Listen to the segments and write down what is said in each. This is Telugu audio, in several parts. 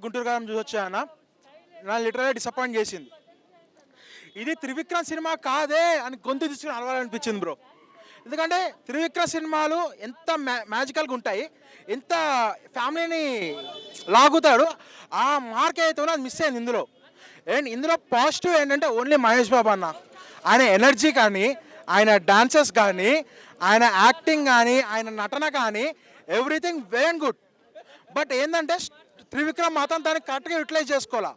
గుంటూరు కారం చూసొచ్చాను. నా లిటరల్గా డిసప్పాయింట్ చేసింది. ఇది త్రివిక్రమ్ సినిమా కాదే అని గొంతు తీసుకుని అలవాలనిపించింది బ్రో. ఎందుకంటే త్రివిక్రమ్ సినిమాలు ఎంత మ్యాజికల్గా ఉంటాయి, ఎంత ఫ్యామిలీని లాగుతాడు, ఆ మార్క్ అయితే అది మిస్ అయింది ఇందులో. అండ్ ఇందులో పాజిటివ్ ఏంటంటే ఓన్లీ మహేష్ బాబు అన్న. ఆయన ఎనర్జీ కానీ, ఆయన డాన్సెస్ కానీ, ఆయన యాక్టింగ్ కానీ, ఆయన నటన కానీ ఎవ్రీథింగ్ వెరీ గుడ్. బట్ ఏంటంటే త్రివిక్రమ్ మాత్రం దాన్ని కరెక్ట్గా యూటిలైజ్ చేసుకోవాలా.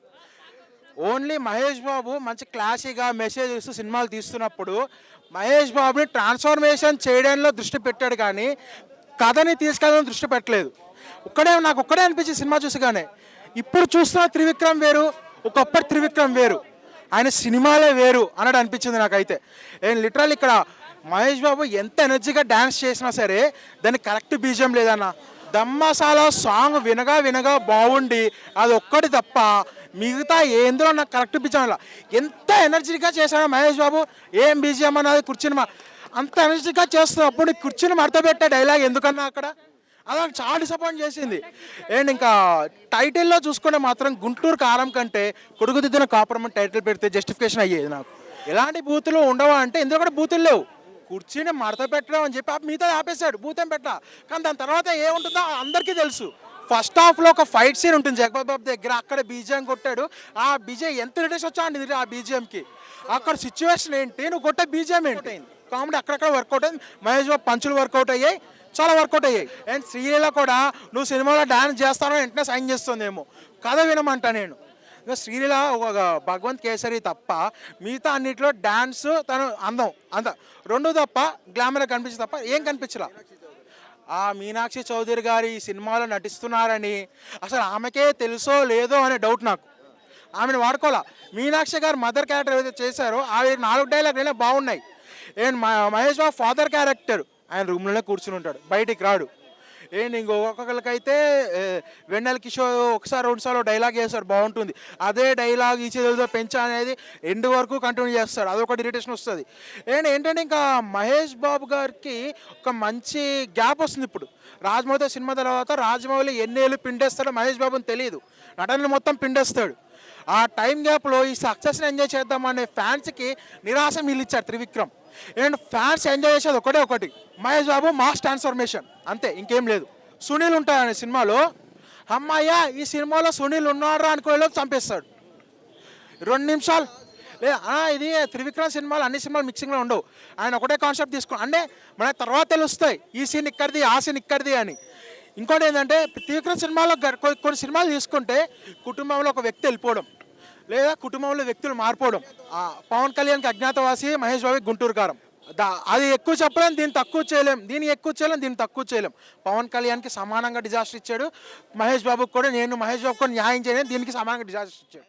ఓన్లీ మహేష్ బాబు మంచి క్లాసీగా మెసేజ్ ఇస్తూ సినిమాలు తీస్తున్నప్పుడు మహేష్ బాబుని ట్రాన్స్ఫర్మేషన్ చేయడంలో దృష్టి పెట్టాడు, కానీ కథని తీసుకెళ్ళడం దృష్టి పెట్టలేదు. నాకు ఒక్కడే అనిపించింది సినిమా చూసిగానే, ఇప్పుడు చూస్తున్న త్రివిక్రమ్ వేరు, ఒకప్పటి త్రివిక్రమ్ వేరు, ఆయన సినిమాలే వేరు అన్నట్టు అనిపించింది నాకైతే. నేను లిటరల్ ఇక్కడ మహేష్ బాబు ఎంత ఎనర్జీగా డ్యాన్స్ చేసినా సరే దానికి కరెక్ట్ బీజియం లేదన్న. దమ్మసాలా సాంగ్ వినగా వినగా బాగుండి అది ఒక్కటి తప్ప మిగతా ఏందులో నాకు కరెక్ట్ బీజియం. ఎంత ఎనర్జీగా చేశాడు మహేష్ బాబు, ఏం బీజియం అన్నది కూర్చుని అంత ఎనర్జీగా చేస్తున్నప్పుడు నీకు కూర్చుని మడత పెట్టే డైలాగ్ ఎందుకన్నా అక్కడ, అది నాకు చాలా డిసప్పాయింట్ చేసింది. అండ్ ఇంకా టైటిల్లో చూసుకుంటే మాత్రం గుంటూరు కారం కంటే కొడుకుదిద్దిన కాపురం టైటిల్ పెడితే జస్టిఫికేషన్ అయ్యేది నాకు. ఎలాంటి బూతులు ఉండవా అంటే ఇందులో కూడా బూతులు లేవు, కూర్చుని మడత పెట్టడం అని చెప్పి మిగతా ఆపేశాడు భూతం పెట్ట. కానీ దాని తర్వాత ఏముంటుందో అందరికీ తెలుసు. ఫస్ట్ హాఫ్లో ఒక ఫైట్ సీన్ ఉంటుంది జగపతి బాబు దగ్గర, అక్కడ బీజిఎం కొట్టాడు. ఆ బీజిఎం ఎంత రిటేషన్ వచ్చా అండి ఆ బీజిఎంకి, అక్కడ సిచ్యువేషన్ ఏంటి, నువ్వు కొట్టే బీజిఎం ఏంటి, కామెడీ అక్కడక్కడ వర్కౌట్ అయింది. మహేష్ బాబు పంచులు వర్కౌట్ అయ్యాయి, చాలా వర్కౌట్ అయ్యాయి. అండ్ శ్రీలీల కూడా నువ్వు సినిమాలో డాన్స్ చేస్తానో వెంటనే సైన్ చేస్తుందేమో, కథ వినమంటా నేను. ఇంకా శ్రీలీల ఒక భగవంత్ కేసరి తప్ప మిగతా అన్నింటిలో డ్యాన్స్ తను అందం అంత రెండు తప్ప గ్లామర్ కనిపించింది తప్ప ఏం కనిపించలా. ఆ మీనాక్షి చౌదరి గారు ఈ సినిమాలో నటిస్తున్నారని అసలు ఆమెకే తెలుసో లేదో అనే డౌట్ నాకు. ఆమెను వాడుకోవాలా. మీనాక్షి గారు మదర్ క్యారెక్టర్ ఏదైతే చేశారో అవి 4 డైలాగులు బాగున్నాయి. And Mahesh Babu father character ఆయన రూమ్లోనే కూర్చుని ఉంటాడు, బయటికి రాడు. ఏంటి ఇంకొకరికైతే వెన్నెల కిషోర్ ఒకసారి 2 సార్లు డైలాగ్ వేస్తాడు, బాగుంటుంది. అదే డైలాగ్ ఈ చేతులతో పెంచా అనేది ఎండ్ వరకు కంటిన్యూ చేస్తాడు, అదొకటి ఇరిటేషన్ వస్తుంది. ఏంటంటే ఇంకా మహేష్ బాబు గారికి ఒక మంచి గ్యాప్ వస్తుంది ఇప్పుడు. రాజమౌళి సినిమా తర్వాత రాజమౌళి ఎన్నేళ్ళు పిండేస్తాడో మహేష్ బాబుని తెలియదు, నటనలు మొత్తం పిండేస్తాడు. ఆ టైం గ్యాప్లో ఈ సక్సెస్ని ఎంజాయ్ చేద్దామనే ఫ్యాన్స్కి నిరాశ మిగిలిచ్చాడు త్రివిక్రమ్. అండ్ ఫ్యాన్స్ ఎంజాయ్ చేసేది ఒకటి మహేష్ బాబు మాస్ ట్రాన్స్ఫర్మేషన్, అంతే, ఇంకేం లేదు. సునీల్ ఉంటాడని సినిమాలో, అమ్మాయ్య ఈ సినిమాలో సునీల్ ఉన్నాడు అనుకునే చంపేస్తాడు 2 నిమిషాలు. ఇది త్రివిక్రమ్ సినిమాలు అన్ని సినిమాలు మిక్సింగ్లో ఉండవు, ఆయన ఒకటే కాన్సెప్ట్ తీసుకుని అంటే మనకు తర్వాత తెలుస్తాయి ఈ సీన్ ఇక్కడిది ఆ సీన్ ఇక్కడిది అని. ఇంకోటి ఏంటంటే త్రివిక్రమ్ సినిమాలో కొన్ని సినిమాలు తీసుకుంటే కుటుంబంలో ఒక వ్యక్తి వెళ్ళిపోవడం లేదా కుటుంబంలో వ్యక్తులు మారిపోవడం. పవన్ కళ్యాణ్కి అజ్ఞాతవాసి, మహేష్ బాబుకి గుంటూరు కారం, అది ఎక్కువ చెప్పలేం, దీన్ని తక్కువ చేయలేం, దీన్ని ఎక్కువ చేయలేం, దీన్ని తక్కువ చేయలేం. పవన్ కళ్యాణ్కి సమానంగా డిజాస్టర్ ఇచ్చాడు, మహేష్ బాబుకి కూడా నేను మహేష్ బాబుకి కూడా న్యాయం చేయలేను, దీనికి సమానంగా డిజాస్టర్ ఇచ్చాడు.